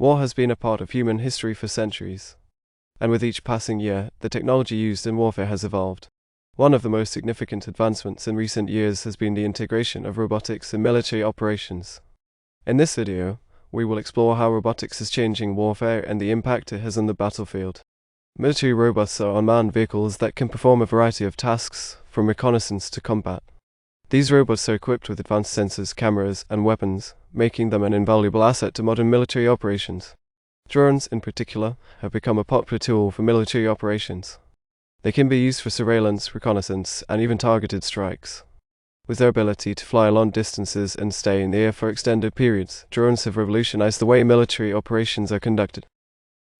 War has been a part of human history for centuries, and with each passing year, the technology used in warfare has evolved. One of the most significant advancements in recent years has been the integration of robotics in military operations. In this video, we will explore how robotics is changing warfare and the impact it has on the battlefield. Military robots are unmanned vehicles that can perform a variety of tasks, from reconnaissance to combat. These robots are equipped with advanced sensors, cameras, and weapons, making them an invaluable asset to modern military operations. Drones, in particular, have become a popular tool for military operations. They can be used for surveillance, reconnaissance, and even targeted strikes. With their ability to fly long distances and stay in the air for extended periods, drones have revolutionized the way military operations are conducted.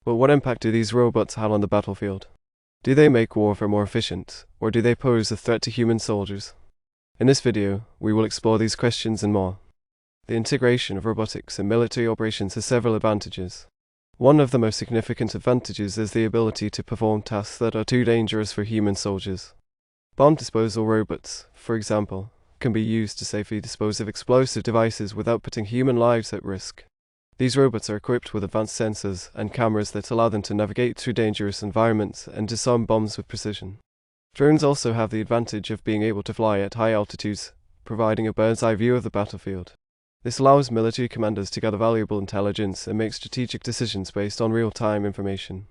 But what impact do these robots have on the battlefield? Do they make warfare more efficient, or do they pose a threat to human soldiers? In this video, we will explore these questions and more. The integration of robotics in military operations has several advantages. One of the most significant advantages is the ability to perform tasks that are too dangerous for human soldiers. Bomb disposal robots, for example, can be used to safely dispose of explosive devices without putting human lives at risk. These robots are equipped with advanced sensors and cameras that allow them to navigate through dangerous environments and disarm bombs with precision. Drones also have the advantage of being able to fly at high altitudes, providing a bird's-eye view of the battlefield. This allows military commanders to gather valuable intelligence and make strategic decisions based on real-time information.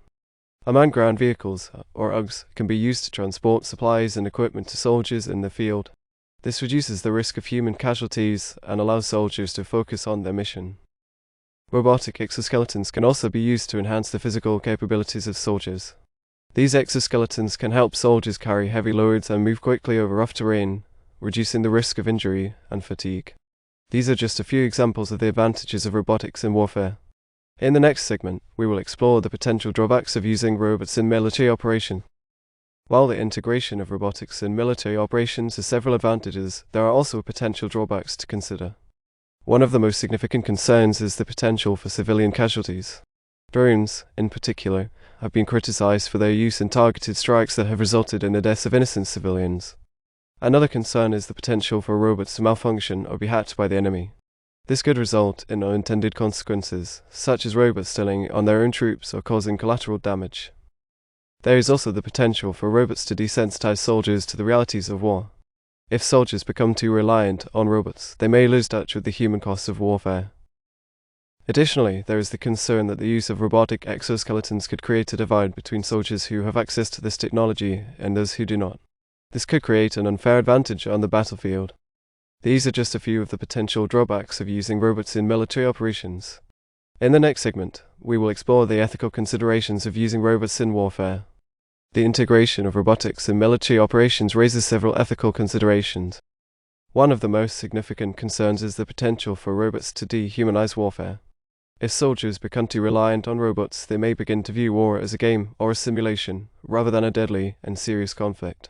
Unmanned ground vehicles, or UGVs, can be used to transport supplies and equipment to soldiers in the field. This reduces the risk of human casualties and allows soldiers to focus on their mission. Robotic exoskeletons can also be used to enhance the physical capabilities of soldiers. These exoskeletons can help soldiers carry heavy loads and move quickly over rough terrain, reducing the risk of injury and fatigue. These are just a few examples of the advantages of robotics in warfare. In the next segment, we will explore the potential drawbacks of using robots in military operation. While the integration of robotics in military operations has several advantages, there are also potential drawbacks to consider. One of the most significant concerns is the potential for civilian casualties. Drones, in particular, have been criticized for their use in targeted strikes that have resulted in the deaths of innocent civilians. Another concern is the potential for robots to malfunction or be hacked by the enemy. This could result in unintended consequences, such as robots stealing on their own troops or causing collateral damage. There is also the potential for robots to desensitize soldiers to the realities of war. If soldiers become too reliant on robots, they may lose touch with the human cost of warfare. Additionally, there is the concern that the use of robotic exoskeletons could create a divide between soldiers who have access to this technology and those who do not. This could create an unfair advantage on the battlefield. These are just a few of the potential drawbacks of using robots in military operations. In the next segment, we will explore the ethical considerations of using robots in warfare. The integration of robotics in military operations raises several ethical considerations. One of the most significant concerns is the potential for robots to dehumanize warfare. If soldiers become too reliant on robots, they may begin to view war as a game or a simulation, rather than a deadly and serious conflict.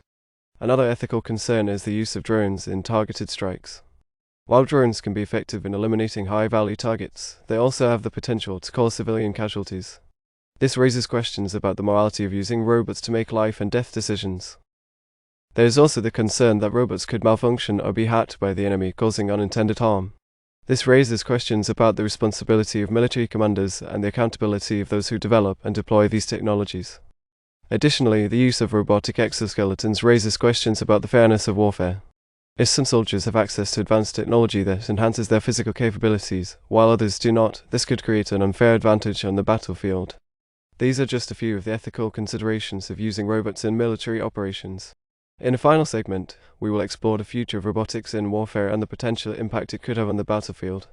Another ethical concern is the use of drones in targeted strikes. While drones can be effective in eliminating high-value targets, they also have the potential to cause civilian casualties. This raises questions about the morality of using robots to make life and death decisions. There is also the concern that robots could malfunction or be hacked by the enemy, causing unintended harm. This raises questions about the responsibility of military commanders and the accountability of those who develop and deploy these technologies. Additionally, the use of robotic exoskeletons raises questions about the fairness of warfare. If some soldiers have access to advanced technology that enhances their physical capabilities, while others do not, this could create an unfair advantage on the battlefield. These are just a few of the ethical considerations of using robots in military operations. In a final segment, we will explore the future of robotics in warfare and the potential impact it could have on the battlefield.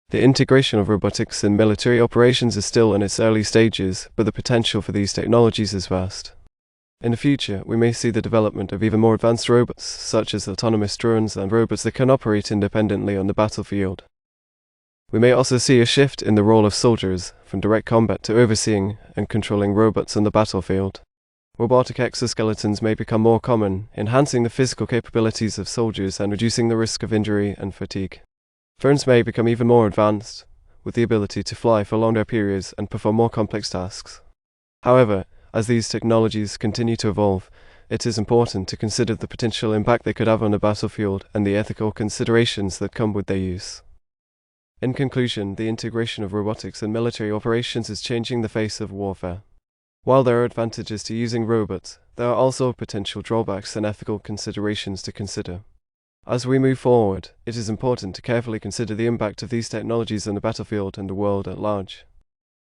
The integration of robotics in military operations is still in its early stages, but the potential for these technologies is vast. In the future, we may see the development of even more advanced robots, such as autonomous drones and robots that can operate independently on the battlefield. We may also see a shift in the role of soldiers, from direct combat to overseeing and controlling robots on the battlefield. Robotic exoskeletons may become more common, enhancing the physical capabilities of soldiers and reducing the risk of injury and fatigue. Drones may become even more advanced, with the ability to fly for longer periods and perform more complex tasks. However, as these technologies continue to evolve, it is important to consider the potential impact they could have on the battlefield and the ethical considerations that come with their use. In conclusion, the integration of robotics in military operations is changing the face of warfare. While there are advantages to using robots, there are also potential drawbacks and ethical considerations to consider. As we move forward, it is important to carefully consider the impact of these technologies on the battlefield and the world at large.